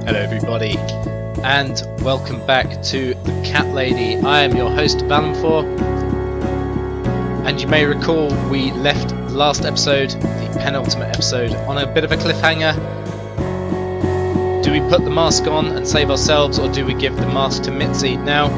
Hello everybody, and welcome back to The Cat Lady. I am your host Valenfor, and you may recall we left the last episode, the penultimate episode, on a bit of a cliffhanger. Do we put the mask on and save ourselves, or do we give the mask to Mitzi? Now,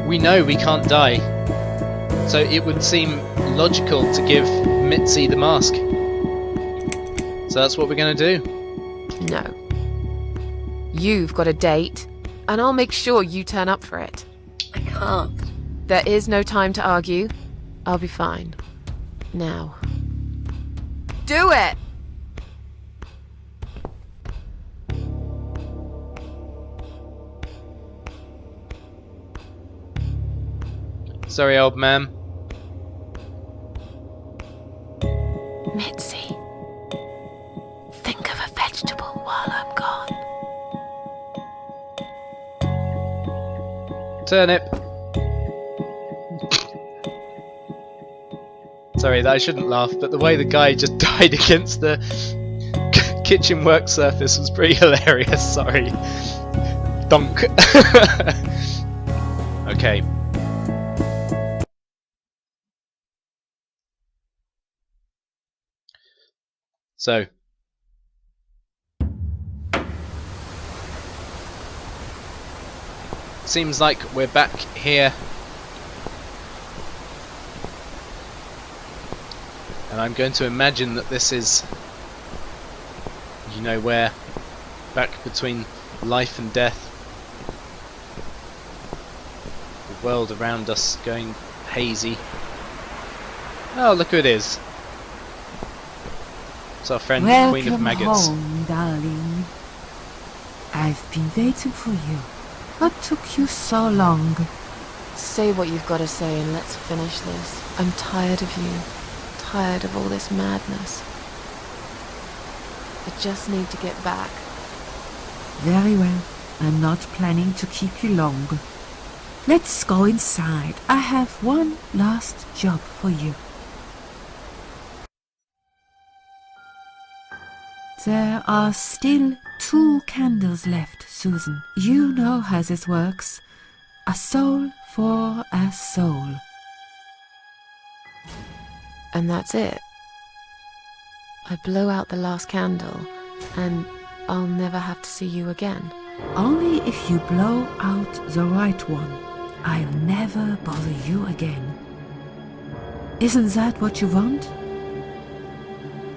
we know we can't die, so it would seem logical to give Mitzi the mask. So that's what we're going to do. No. You've got a date, and I'll make sure you turn up for it. I can't. There is no time to argue. I'll be fine. Now. Do it! Sorry, old man. Mitzi. Think of a vegetable while I'm gone. Turnip. Sorry, I shouldn't laugh, but the way the guy just died against the kitchen work surface was pretty hilarious. Sorry. Donk. Okay. So. Seems like we're back here. And I'm going to imagine that this is, you know where, back between life and death. The world around us going hazy. Oh, look who it is. It's our friend, the Queen of Maggots. Welcome home, darling. I've been waiting for you. What took you so long? Say what you've got to say and let's finish this. I'm tired of you. Tired of all this madness. I just need to get back. Very well. I'm not planning to keep you long. Let's go inside. I have one last job for you. There are still 2 candles left, Susan. You know how this works. A soul for a soul. And that's it. I blow out the last candle, and I'll never have to see you again. Only if you blow out the right one. I'll never bother you again. Isn't that what you want?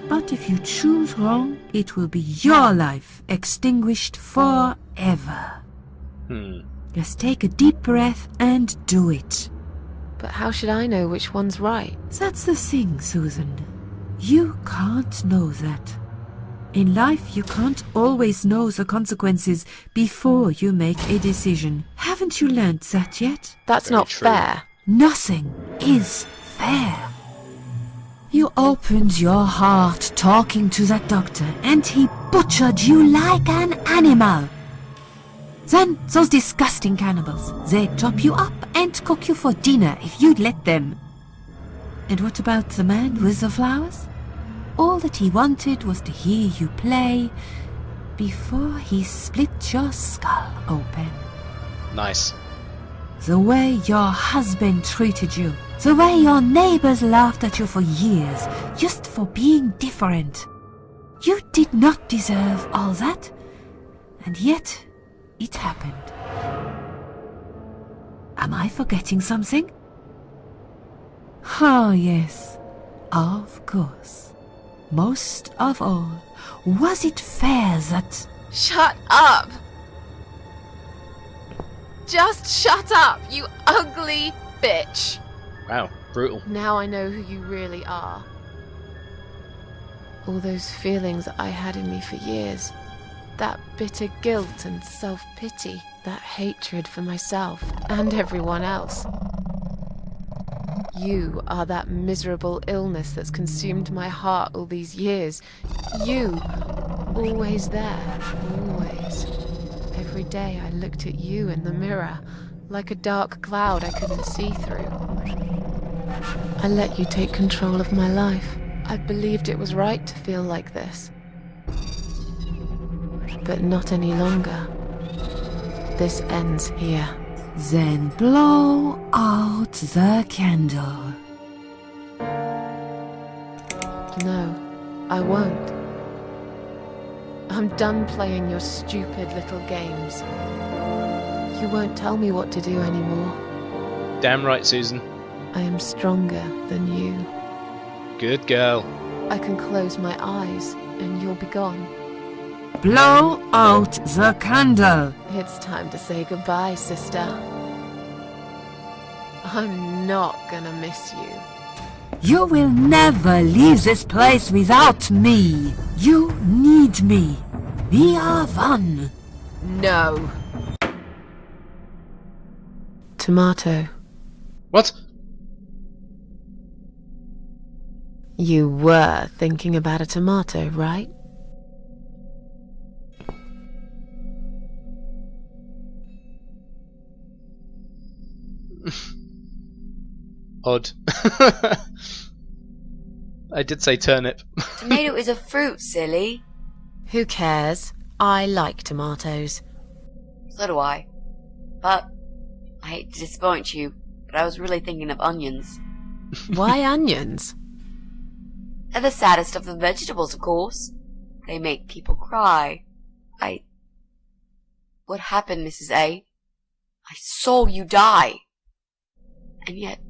But if you choose wrong, it will be your life extinguished forever. Just take a deep breath and do it. But how should I know which one's right? That's the thing, Susan. You can't know that. In life, you can't always know the consequences before you make a decision. Haven't you learned that yet? That's Very not true. fair. Nothing is fair. You opened your heart talking to that doctor, and he butchered you like an animal. Then those disgusting cannibals, they'd chop you up and cook you for dinner if you'd let them. And what about the man with the flowers? All that he wanted was to hear you play before he split your skull open. Nice. The way your husband treated you. The way your neighbors laughed at you for years, just for being different. You did not deserve all that, and yet it happened. Am I forgetting something? Oh, yes, of course. Most of all, was it fair that... Shut up! Just shut up, you ugly bitch! Wow, brutal. Now I know who you really are. All those feelings I had in me for years. That bitter guilt and self-pity. That hatred for myself and everyone else. You are that miserable illness that's consumed my heart all these years. You, always there, always. Every day I looked at you in the mirror, like a dark cloud I couldn't see through. I let you take control of my life. I believed it was right to feel like this. but not any longer. This ends here. Then blow out the candle. No, I won't. I'm done playing your stupid little games. You won't tell me what to do anymore. Damn right, Susan. I am stronger than you. Good girl. I can close my eyes and you'll be gone. Blow out the candle. It's time to say goodbye, sister. I'm not gonna miss you. You will never leave this place without me. You need me. We are one. No. Tomato. What? You were thinking about a tomato, right? Odd. I did say turnip. Tomato is a fruit, silly. Who cares? I like tomatoes. So do I. But I hate to disappoint you, but I was really thinking of onions. Why onions? They're the saddest of the vegetables, of course. They make people cry. What happened, Mrs. A? I saw you die. And yet,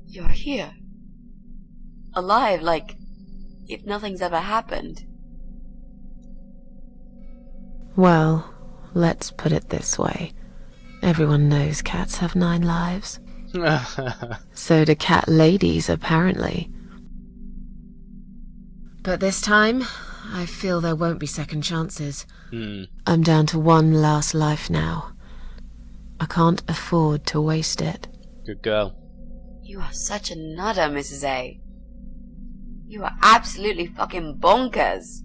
you're here. Alive, like if nothing's ever happened. Well, let's put it this way. Everyone knows cats have 9 lives. So do cat ladies, apparently. But this time, I feel there won't be second chances. I'm down to 1 last life now. I can't afford to waste it. Good girl. You are such a nutter, Mrs. A. You are absolutely fucking bonkers.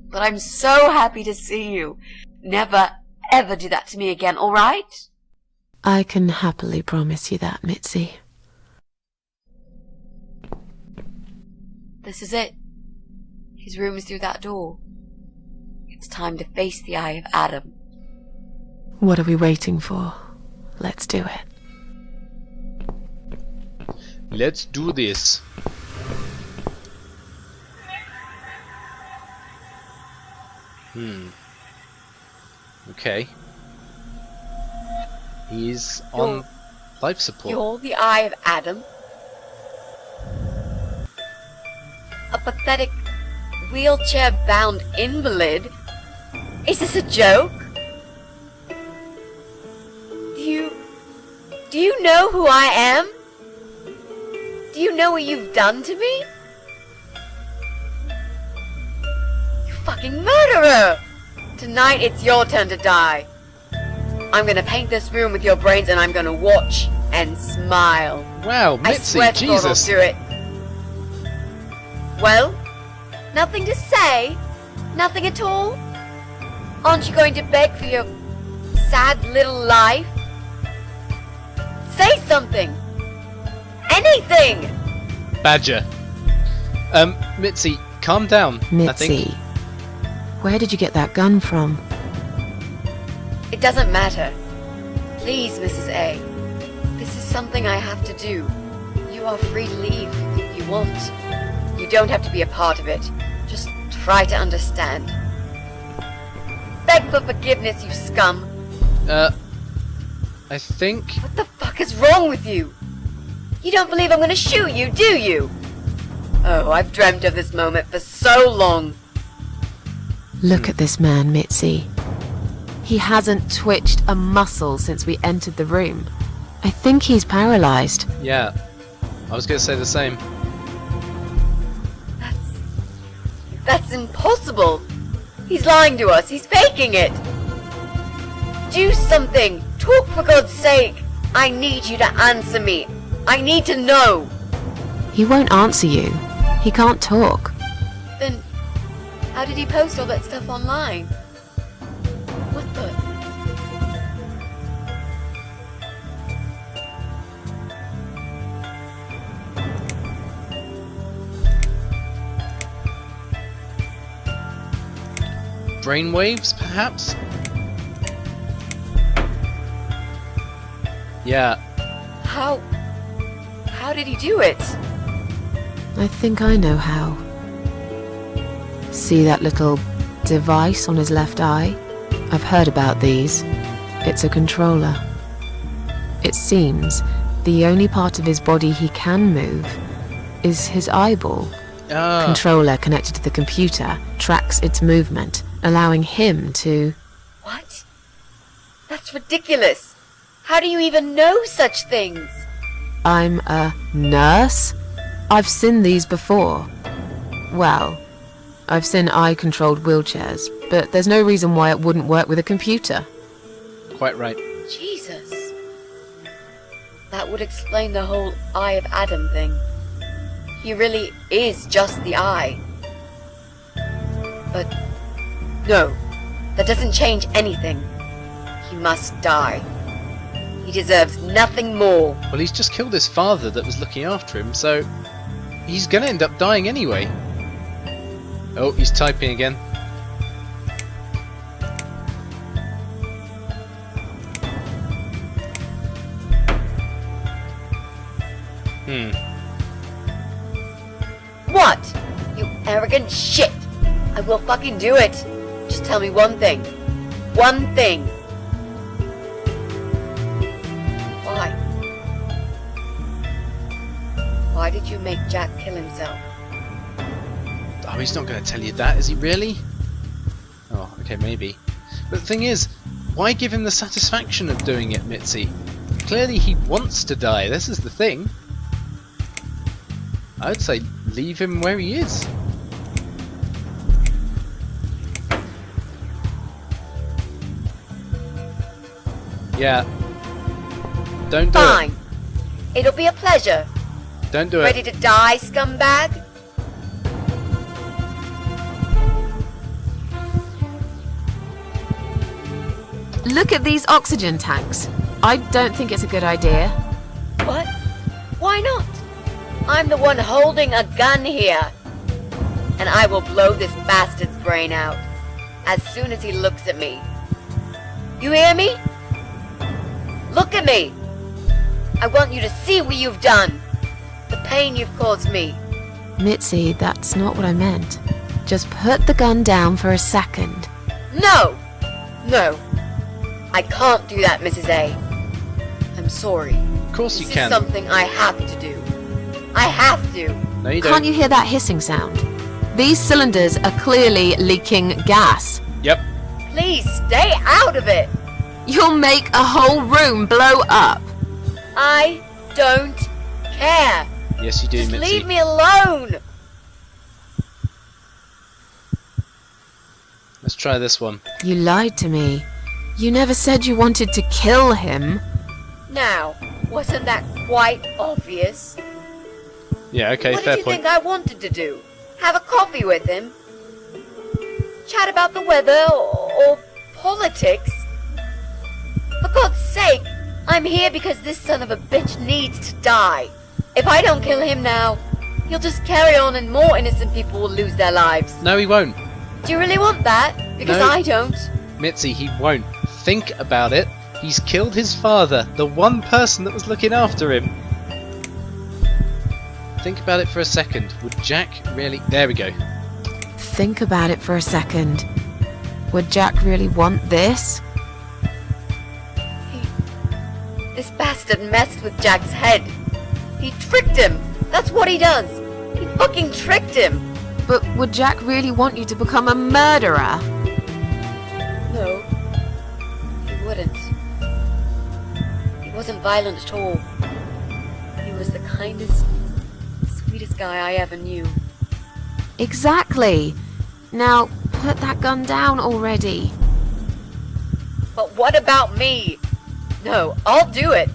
But I'm so happy to see you. Never, ever do that to me again, alright? I can happily promise you that, Mitzi. This is it. His room is through that door. It's time to face the Eye of Adam. What are we waiting for? Let's do it. Let's do this. Okay. He's on life support. You're the Eye of Adam? A pathetic, wheelchair-bound invalid? Is this a joke? Do you know who I am? Do you know what you've done to me? You fucking murderer! Tonight it's your turn to die. I'm gonna paint this room with your brains and I'm gonna watch and smile. Wow, I Mitzi, swear to God I'll Jesus. do it. Well, nothing to say? Nothing at all? Aren't you going to beg for your sad little life? Say something! Anything! Badger. Mitzi, calm down. I Mitzi, think. where did you get that gun from? It doesn't matter. Please, Mrs. A. This is something I have to do. You are free to leave if you want. You don't have to be a part of it. Just try to understand. Beg for forgiveness, you scum. I think... What the fuck is wrong with you? You don't believe I'm gonna shoot you, do you? Oh, I've dreamt of this moment for so long. Look at this man, Mitzi. He hasn't twitched a muscle since we entered the room. I think he's paralyzed. Yeah. I was going to say the same. That's impossible. He's lying to us. He's faking it. Do something. Talk, for God's sake. I need you to answer me. I need to know. He won't answer you. He can't talk. Then, how did he post all that stuff online? What the... brainwaves, perhaps? Yeah. How did he do it? I think I know how. See that little device on his left eye? I've heard about these. It's a controller. It seems the only part of his body he can move is his eyeball. Controller connected to the computer tracks its movement, allowing him to... What? That's ridiculous. How do you even know such things? I'm a nurse? I've seen these before. Well, I've seen eye-controlled wheelchairs, but there's no reason why it wouldn't work with a computer. Quite right. Jesus. That would explain the whole Eye of Adam thing. He really is just the eye. But no, that doesn't change anything. He must die. He deserves nothing more. Well, he's just killed his father that was looking after him, so he's gonna end up dying anyway. Oh, he's typing again. What? You arrogant shit! I will fucking do it! Just tell me one thing. One thing! Why? Why did you make Jack kill himself? Oh, he's not going to tell you that, is he really? Oh, okay, maybe. But the thing is, why give him the satisfaction of doing it, Mitzi? Clearly he wants to die, this is the thing. I would say leave him where he is. Yeah. Don't do Fine. it. It'll be a pleasure. Don't do Ready it. to die, scumbag? Look at these oxygen tanks. I don't think it's a good idea. What? Why not? I'm the one holding a gun here. And I will blow this bastard's brain out as soon as he looks at me. You hear me? Look at me. I want you to see what you've done. The pain you've caused me. Mitzi, that's not what I meant. Just put the gun down for a second. No! No. I can't do that, Mrs. A. I'm sorry. Of course you This can. is something I have to do. I have to. No, you don't. Can't you hear that hissing sound? These cylinders are clearly leaking gas. Yep. Please stay out of it. You'll make a whole room blow up. I don't care. Yes, you do, Just Mitzi. leave me alone. Let's try this one. You lied to me. You never said you wanted to kill him. Now, wasn't that quite obvious? Yeah, okay, What fair did you point. think I wanted to do? Have a coffee with him? Chat about the weather or politics? For God's sake, I'm here because this son of a bitch needs to die. If I don't kill him now, he'll just carry on and more innocent people will lose their lives. No, he won't. Do you really want that? Because No. I don't. Mitzi, he won't. Think about it. He's killed his father, the one person that was looking after him. Think about it for a second. Would Jack really... There we go. Think about it for a second. Would Jack really want this? This bastard messed with Jack's head. He tricked him. That's what he does. He fucking tricked him. But would Jack really want you to become a murderer? No, he wouldn't. He wasn't violent at all. He was the kindest, sweetest guy I ever knew. Exactly. Now, put that gun down already. But what about me? No, I'll do it.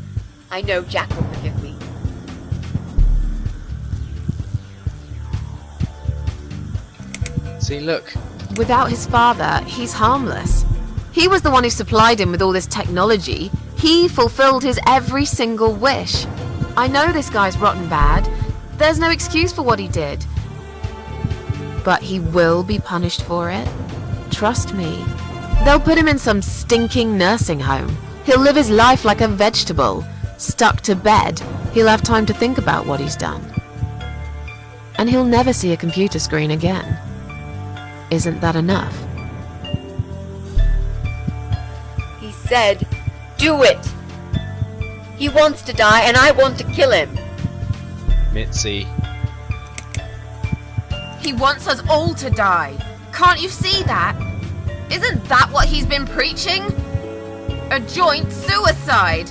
I know Jack will forgive me. See, look. Without his father, he's harmless. He was the one who supplied him with all this technology. He fulfilled his every single wish. I know this guy's rotten bad. There's no excuse for what he did. But he will be punished for it. Trust me. They'll put him in some stinking nursing home. He'll live his life like a vegetable. Stuck to bed. He'll have time to think about what he's done. And he'll never see a computer screen again. Isn't that enough? He said, do it! He wants to die and I want to kill him. Mitzi. He wants us all to die. Can't you see that? Isn't that what he's been preaching? A joint suicide.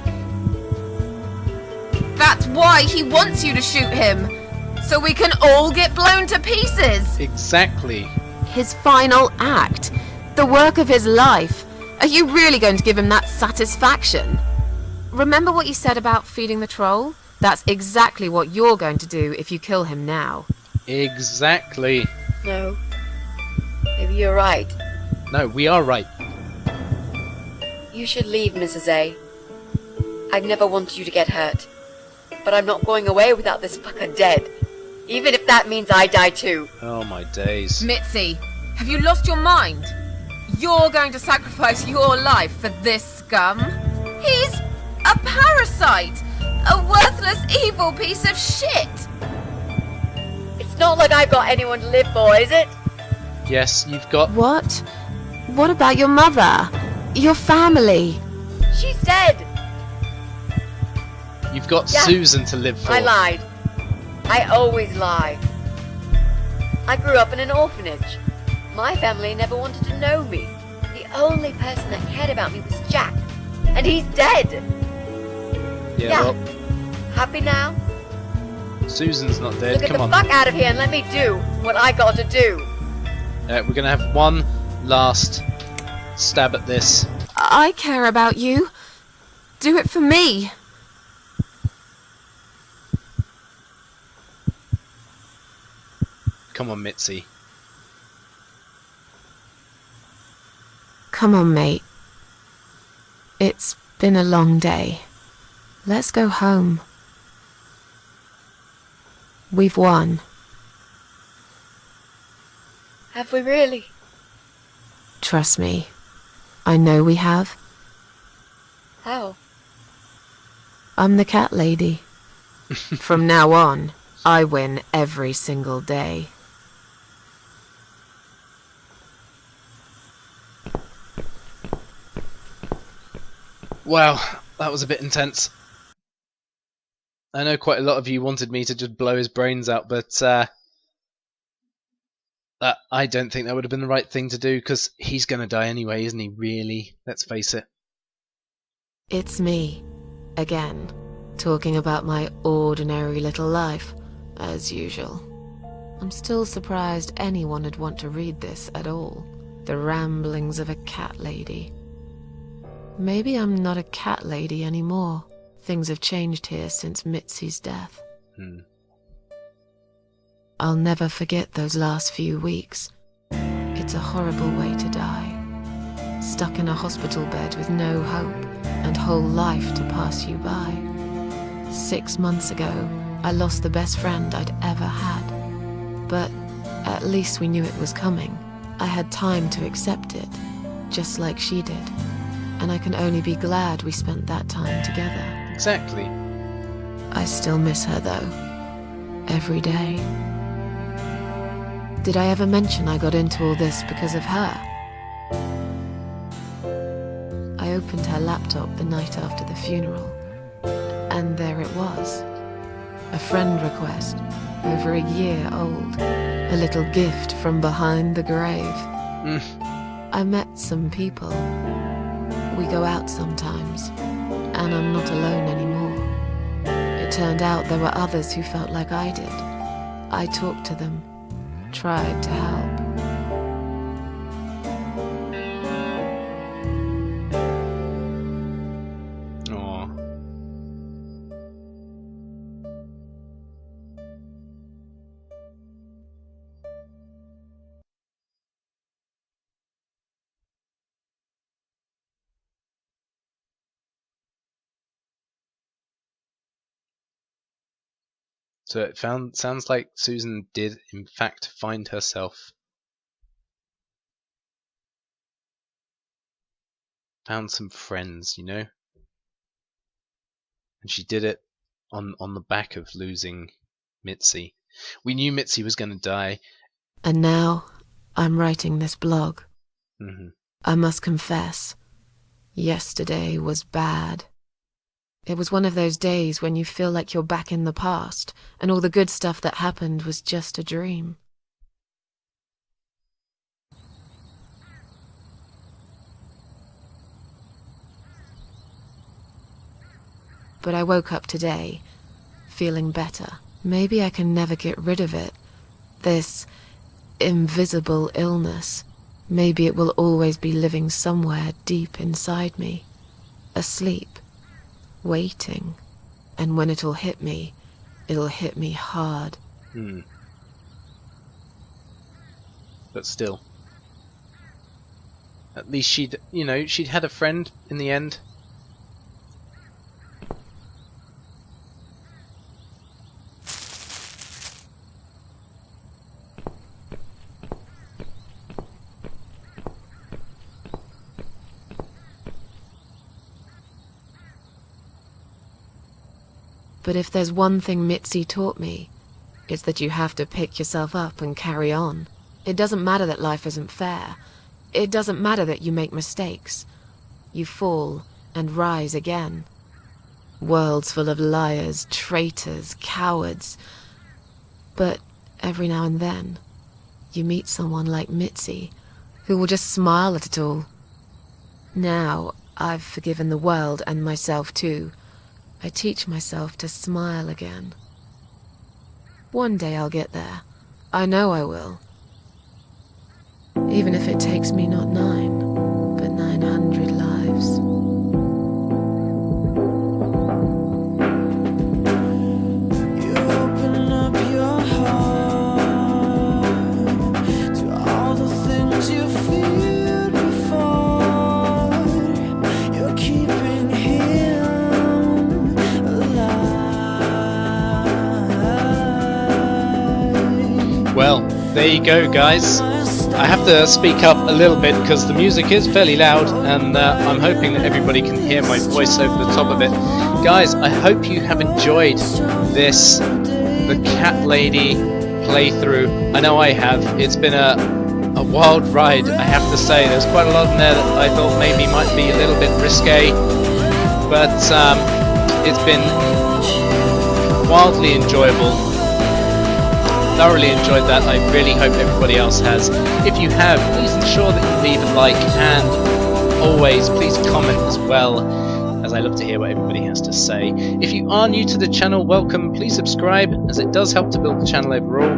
That's why he wants you to shoot him. So we can all get blown to pieces. Exactly. His final act. The work of his life. Are you really going to give him that satisfaction? Remember what you said about feeding the troll? That's exactly what you're going to do if you kill him now. Exactly. No. Maybe you're right. No, we are right. You should leave, Mrs. A. I'd never want you to get hurt. But I'm not going away without this fucker dead. Even if that means I die too. Oh my days. Mitzi, have you lost your mind? You're going to sacrifice your life for this scum? He's a parasite! A worthless, evil piece of shit! It's not like I've got anyone to live for, is it? Yes, you've got... What? What about your mother? Your family? She's dead! You've got Yeah. Susan to live for. I lied. I always lie. I grew up in an orphanage. My family never wanted to know me. The only person that cared about me was Jack. And he's dead! Yeah, well, Happy now? Susan's not dead. So get Come the on. fuck out of here and let me do what I got to do. We're gonna have one last stab at this. I care about you. Do it for me. Come on, Mitzi. Come on, mate. It's been a long day. Let's go home. We've won. Have we really? Trust me. I know we have. How? I'm the cat lady. From now on, I win every single day. Wow, that was a bit intense. I know quite a lot of you wanted me to just blow his brains out, but I don't think that would have been the right thing to do, because he's going to die anyway, isn't he, really? Let's face it. It's me, again, talking about my ordinary little life, as usual. I'm still surprised anyone would want to read this at all. The ramblings of a cat lady. Maybe I'm not a cat lady anymore. Things have changed here since Mitzi's death. I'll never forget those last few weeks. It's a horrible way to die. Stuck in a hospital bed with no hope and whole life to pass you by. 6 months ago, I lost the best friend I'd ever had. But at least we knew it was coming. I had time to accept it, just like she did. And I can only be glad we spent that time together. Exactly. I still miss her, though. Every day. Did I ever mention I got into all this because of her? I opened her laptop the night after the funeral, and there it was. A friend request, over a year old. A little gift from behind the grave. I met some people. We go out sometimes, and I'm not alone anymore. It turned out there were others who felt like I did. I talked to them, tried to help. Aw. So it sounds like Susan did in fact find herself. found some friends, you know? And she did it on the back of losing Mitzi. We knew Mitzi was going to die. And now I'm writing this blog. I must confess, yesterday was bad. It was one of those days when you feel like you're back in the past, and all the good stuff that happened was just a dream. But I woke up today, feeling better. Maybe I can never get rid of it. This invisible illness. Maybe it will always be living somewhere deep inside me, asleep, waiting. And when it'll hit me hard. But still. At least she'd had a friend in the end. But if there's one thing Mitzi taught me, it's that you have to pick yourself up and carry on. It doesn't matter that life isn't fair. It doesn't matter that you make mistakes. You fall and rise again. Worlds full of liars, traitors, cowards. But every now and then, you meet someone like Mitzi, who will just smile at it all. Now, I've forgiven the world and myself too. I teach myself to smile again. One day I'll get there. I know I will. Even if it takes me not 9, but 900 lives. You open up your heart to all the things you feared before. You're keeping him alive. Well, there you go, guys. I have to speak up a little bit because the music is fairly loud, and I'm hoping that everybody can hear my voice over the top of it. Guys, I hope you have enjoyed the Cat Lady playthrough. I know I have. It's been a wild ride, I have to say. There's quite a lot in there that I thought maybe might be a little bit risque, but it's been wildly enjoyable. Thoroughly enjoyed that. I really hope everybody else has. If you have, please ensure that you leave a like, and always please comment as well, as I love to hear what everybody has to say. If you are new to the channel, welcome. Please subscribe, as it does help to build the channel overall.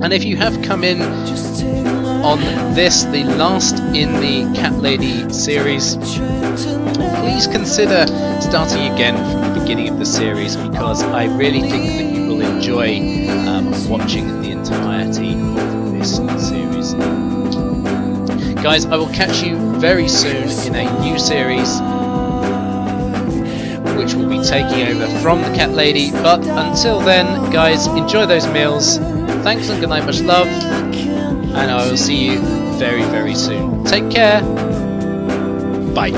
And if you have come in on this, the last in the Cat Lady series, please consider starting again from the beginning of the series, because I really think that you will enjoy watching the entirety of this series. Guys, I will catch you very soon in a new series, which will be taking over from the Cat Lady. But until then, guys, enjoy those meals. Thanks and good night, much love, and I will see you very, very soon. Take care. Bye.